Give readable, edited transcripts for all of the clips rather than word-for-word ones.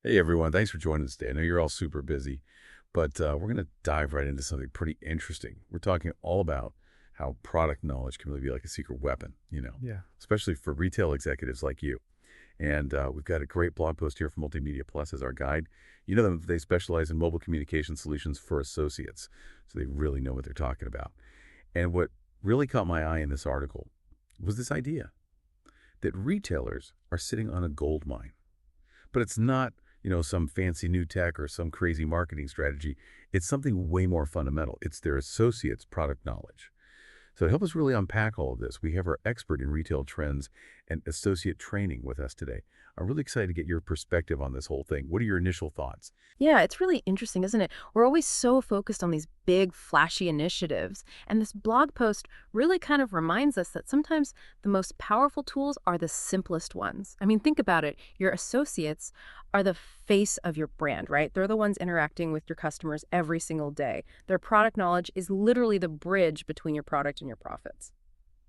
Hey everyone, thanks for joining us today. I know you're all super busy, but we're going to dive right into something pretty interesting. We're talking all about how product knowledge can really be like a secret weapon, Yeah. especially for retail executives like you. And we've got a great blog post here from Multimedia Plus as our guide. You know them, they specialize in mobile communication solutions for associates, so they really know what they're talking about. And what really caught my eye in this article was this idea that retailers are sitting on a gold mine. But it's not, some fancy new tech or some crazy marketing strategy. It's something way more fundamental. It's their associates' product knowledge. So to help us really unpack all of this, we have our expert in retail trends and associate training with us today. I'm really excited to get your perspective on this whole thing. What are your initial thoughts? Yeah, it's really interesting, isn't it? We're always so focused on these big, flashy initiatives. And this blog post really kind of reminds us that sometimes the most powerful tools are the simplest ones. I mean, think about it. Your associates are the face of your brand, right? They're the ones interacting with your customers every single day. Their product knowledge is literally the bridge between your product and your profits.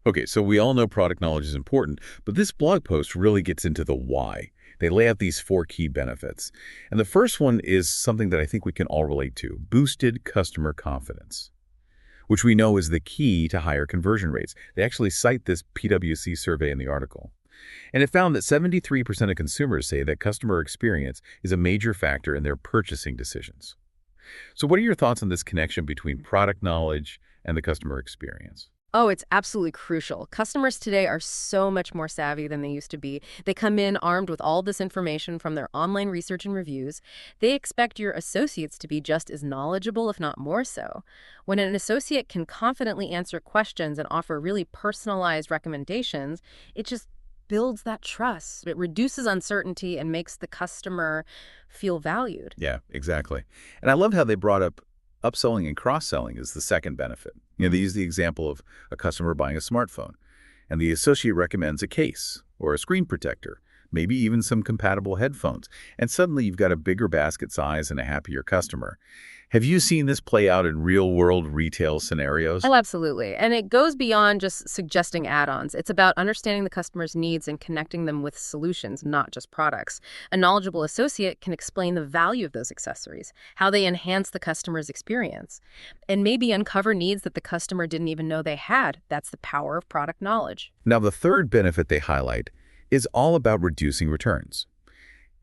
Okay, so we all know product knowledge is important, but this blog post really gets into the why. They lay out these four key benefits. And the first one is something that I think we can all relate to, boosted customer confidence, which we know is the key to higher conversion rates. They actually cite this PwC survey in the article. And it found that 73% of consumers say that customer experience is a major factor in their purchasing decisions. So what are your thoughts on this connection between product knowledge and the customer experience? Oh, it's absolutely crucial. Customers today are so much more savvy than they used to be. They come in armed with all this information from their online research and reviews. They expect your associates to be just as knowledgeable, if not more so. When an associate can confidently answer questions and offer really personalized recommendations, it just builds that trust. It reduces uncertainty and makes the customer feel valued. Yeah, exactly. And I love how they brought up upselling and cross-selling as the second benefit. They use the example of a customer buying a smartphone, and the associate recommends a case or a screen protector, maybe even some compatible headphones. And suddenly you've got a bigger basket size and a happier customer. Have you seen this play out in real-world retail scenarios? Oh, absolutely. And it goes beyond just suggesting add-ons. It's about understanding the customer's needs and connecting them with solutions, not just products. A knowledgeable associate can explain the value of those accessories, how they enhance the customer's experience, and maybe uncover needs that the customer didn't even know they had. That's the power of product knowledge. Now, the third benefit they highlight is all about reducing returns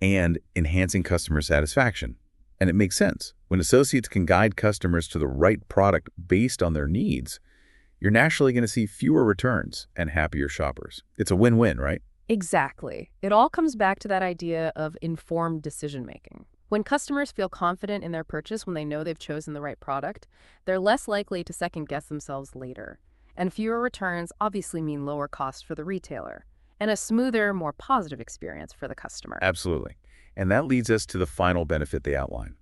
and enhancing customer satisfaction. And it makes sense. When associates can guide customers to the right product based on their needs, you're naturally going to see fewer returns and happier shoppers. It's a win-win, right? Exactly. It all comes back to that idea of informed decision-making. When customers feel confident in their purchase when they know they've chosen the right product, they're less likely to second-guess themselves later. And fewer returns obviously mean lower costs for the retailer and a smoother, more positive experience for the customer. Absolutely. And that leads us to the final benefit they outline,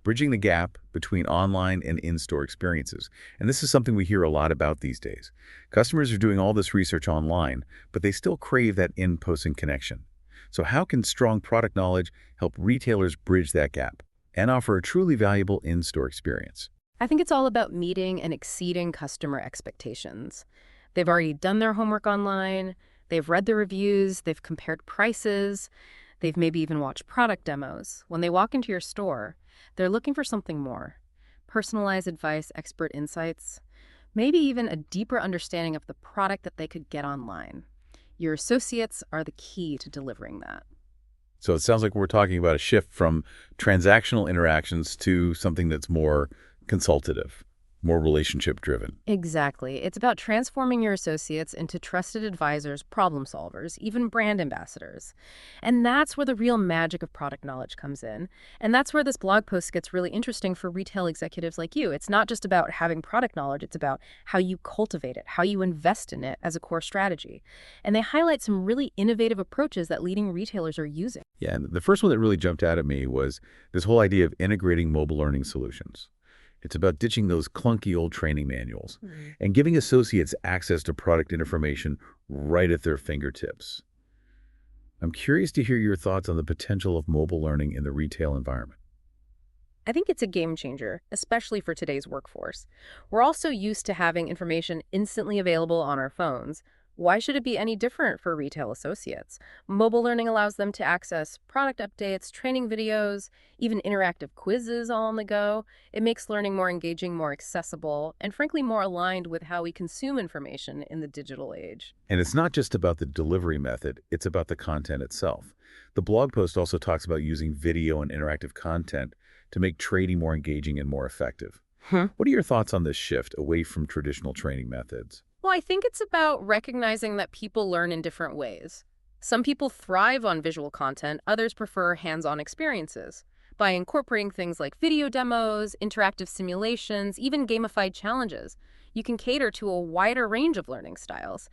bridging the gap between online and in-store experiences. And this is something we hear a lot about these days. Customers are doing all this research online, but they still crave that in-person connection. So how can strong product knowledge help retailers bridge that gap and offer a truly valuable in-store experience? I think it's all about meeting and exceeding customer expectations. They've already done their homework online, they've read the reviews, they've compared prices, they've maybe even watched product demos. When they walk into your store, they're looking for something more. Personalized advice, expert insights, maybe even a deeper understanding of the product that they could get online. Your associates are the key to delivering that. So it sounds like we're talking about a shift from transactional interactions to something that's more consultative, more relationship driven. Exactly. It's about transforming your associates into trusted advisors, problem solvers, even brand ambassadors. And that's where the real magic of product knowledge comes in. And that's where this blog post gets really interesting for retail executives like you. It's not just about having product knowledge, it's about how you cultivate it, how you invest in it as a core strategy. And they highlight some really innovative approaches that leading retailers are using. Yeah, and the first one that really jumped out at me was this whole idea of integrating mobile learning solutions. It's about ditching those clunky old training manuals and giving associates access to product information right at their fingertips. I'm curious to hear your thoughts on the potential of mobile learning in the retail environment. I think it's a game changer, especially for today's workforce. We're also used to having information instantly available on our phones. Why should it be any different for retail associates? Mobile learning allows them to access product updates, training videos, even interactive quizzes all on the go. It makes learning more engaging, more accessible, and frankly more aligned with how we consume information in the digital age. And it's not just about the delivery method, it's about the content itself. The blog post also talks about using video and interactive content to make trading more engaging and more effective. What are your thoughts on this shift away from traditional training methods? Well, I think it's about recognizing that people learn in different ways. Some people thrive on visual content, others prefer hands-on experiences. By incorporating things like video demos, interactive simulations, even gamified challenges, you can cater to a wider range of learning styles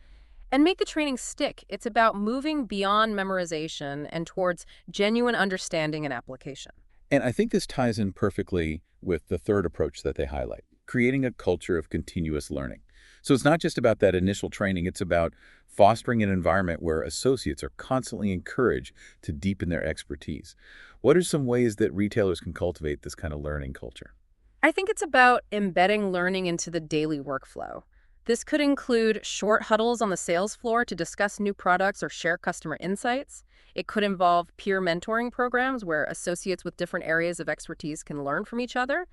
and make the training stick. It's about moving beyond memorization and towards genuine understanding and application. And I think this ties in perfectly with the third approach that they highlight, creating a culture of continuous learning. So it's not just about that initial training, it's about fostering an environment where associates are constantly encouraged to deepen their expertise. What are some ways that retailers can cultivate this kind of learning culture? I think it's about embedding learning into the daily workflow. This could include short huddles on the sales floor to discuss new products or share customer insights. It could involve peer mentoring programs where associates with different areas of expertise can learn from each other.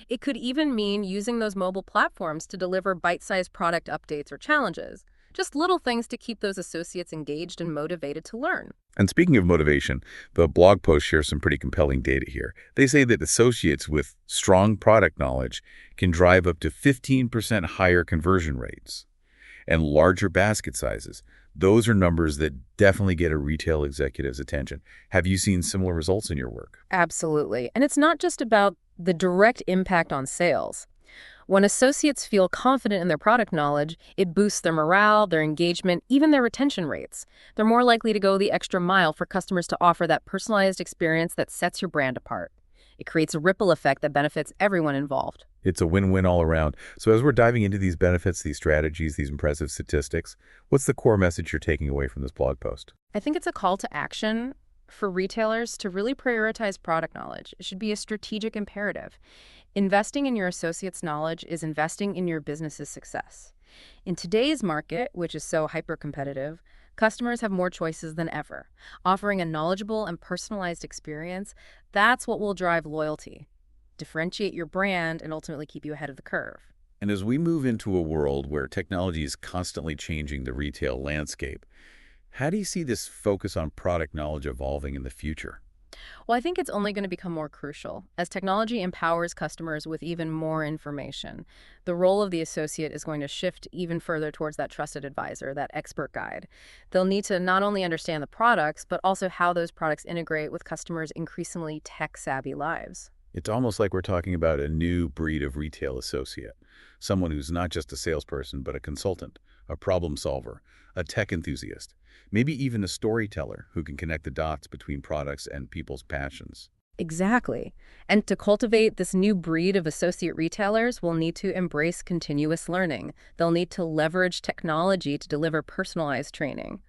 It could even mean using those mobile platforms to deliver bite-sized product updates or challenges. Just little things to keep those associates engaged and motivated to learn. And speaking of motivation, the blog post shares some pretty compelling data here. They say that associates with strong product knowledge can drive up to 15% higher conversion rates and larger basket sizes. Those are numbers that definitely get a retail executive's attention. Have you seen similar results in your work? Absolutely. And it's not just about the direct impact on sales. When associates feel confident in their product knowledge, it boosts their morale, their engagement, even their retention rates. They're more likely to go the extra mile for customers to offer that personalized experience that sets your brand apart. It creates a ripple effect that benefits everyone involved. It's a win-win all around. So as we're diving into these benefits, these strategies, these impressive statistics, what's the core message you're taking away from this blog post? I think it's a call to action for retailers to really prioritize product knowledge. It should be a strategic imperative. Investing in your associates' knowledge is investing in your business's success. In today's market, which is so hyper-competitive, customers have more choices than ever. Offering a knowledgeable and personalized experience, that's what will drive loyalty, differentiate your brand, and ultimately keep you ahead of the curve. And as we move into a world where technology is constantly changing the retail landscape, how do you see this focus on product knowledge evolving in the future? Well, I think it's only going to become more crucial as technology empowers customers with even more information. The role of the associate is going to shift even further towards that trusted advisor, that expert guide. They'll need to not only understand the products, but also how those products integrate with customers' increasingly tech-savvy lives. It's almost like we're talking about a new breed of retail associate, someone who's not just a salesperson, but a consultant, a problem solver, a tech enthusiast, maybe even a storyteller who can connect the dots between products and people's passions. Exactly. And to cultivate this new breed of associate retailers, we'll need to embrace continuous learning. They'll need to leverage technology to deliver personalized training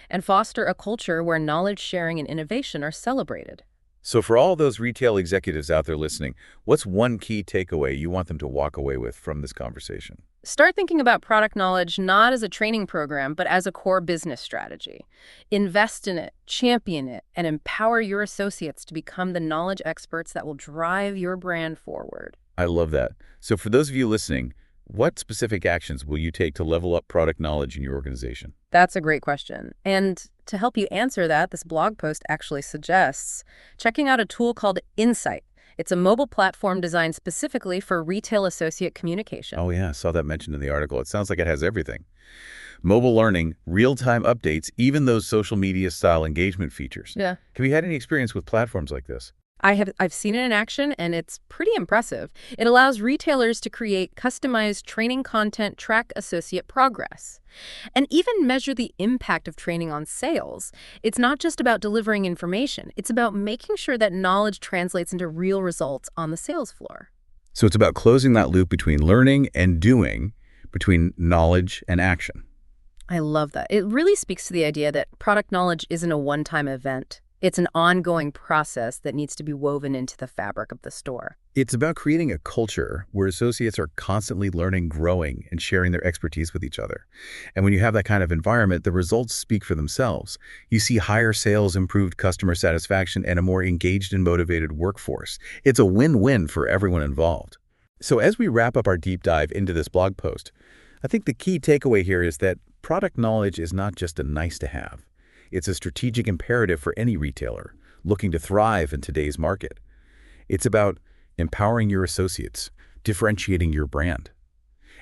and foster a culture where knowledge sharing and innovation are celebrated. So for all those retail executives out there listening, what's one key takeaway you want them to walk away with from this conversation? Start thinking about product knowledge not as a training program, but as a core business strategy. Invest in it, champion it, and empower your associates to become the knowledge experts that will drive your brand forward. I love that. So for those of you listening, what specific actions will you take to level up product knowledge in your organization? That's a great question. And to help you answer that, this blog post actually suggests checking out a tool called Insight. It's a mobile platform designed specifically for retail associate communication. Oh yeah, I saw that mentioned in the article. It sounds like it has everything. Mobile learning, real-time updates, even those social media style engagement features. Yeah. Have you had any experience with platforms like this? I've seen it in action, and it's pretty impressive. It allows retailers to create customized training content, track associate progress, and even measure the impact of training on sales. It's not just about delivering information. It's about making sure that knowledge translates into real results on the sales floor. So it's about closing that loop between learning and doing, between knowledge and action. I love that. It really speaks to the idea that product knowledge isn't a one-time event. It's an ongoing process that needs to be woven into the fabric of the store. It's about creating a culture where associates are constantly learning, growing, and sharing their expertise with each other. And when you have that kind of environment, the results speak for themselves. You see higher sales, improved customer satisfaction, and a more engaged and motivated workforce. It's a win-win for everyone involved. So as we wrap up our deep dive into this blog post, I think the key takeaway here is that product knowledge is not just a nice to have. It's a strategic imperative for any retailer looking to thrive in today's market. It's about empowering your associates, differentiating your brand,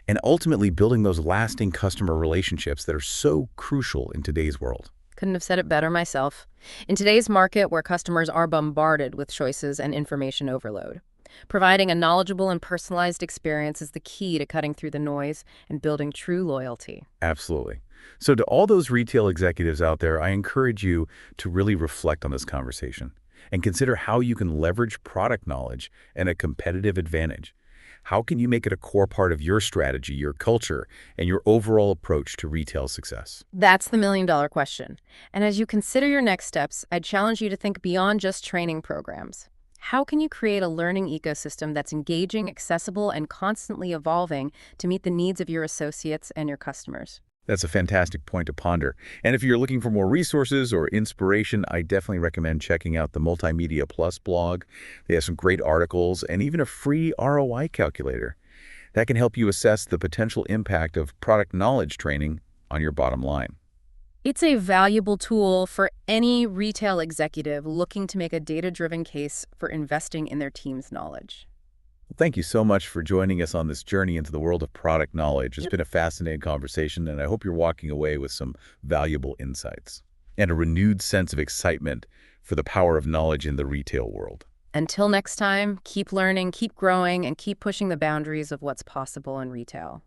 and ultimately building those lasting customer relationships that are so crucial in today's world. Couldn't have said it better myself. In today's market where customers are bombarded with choices and information overload, providing a knowledgeable and personalized experience is the key to cutting through the noise and building true loyalty. Absolutely. So to all those retail executives out there, I encourage you to really reflect on this conversation and consider how you can leverage product knowledge and a competitive advantage. How can you make it a core part of your strategy, your culture, and your overall approach to retail success? That's the million-dollar question. And as you consider your next steps, I'd challenge you to think beyond just training programs. How can you create a learning ecosystem that's engaging, accessible, and constantly evolving to meet the needs of your associates and your customers? That's a fantastic point to ponder. And if you're looking for more resources or inspiration, I definitely recommend checking out the Multimedia Plus blog. They have some great articles and even a free ROI calculator that can help you assess the potential impact of product knowledge training on your bottom line. It's a valuable tool for any retail executive looking to make a data-driven case for investing in their team's knowledge. Thank you so much for joining us on this journey into the world of product knowledge. It's been a fascinating conversation, and I hope you're walking away with some valuable insights and a renewed sense of excitement for the power of knowledge in the retail world. Until next time, keep learning, keep growing, and keep pushing the boundaries of what's possible in retail.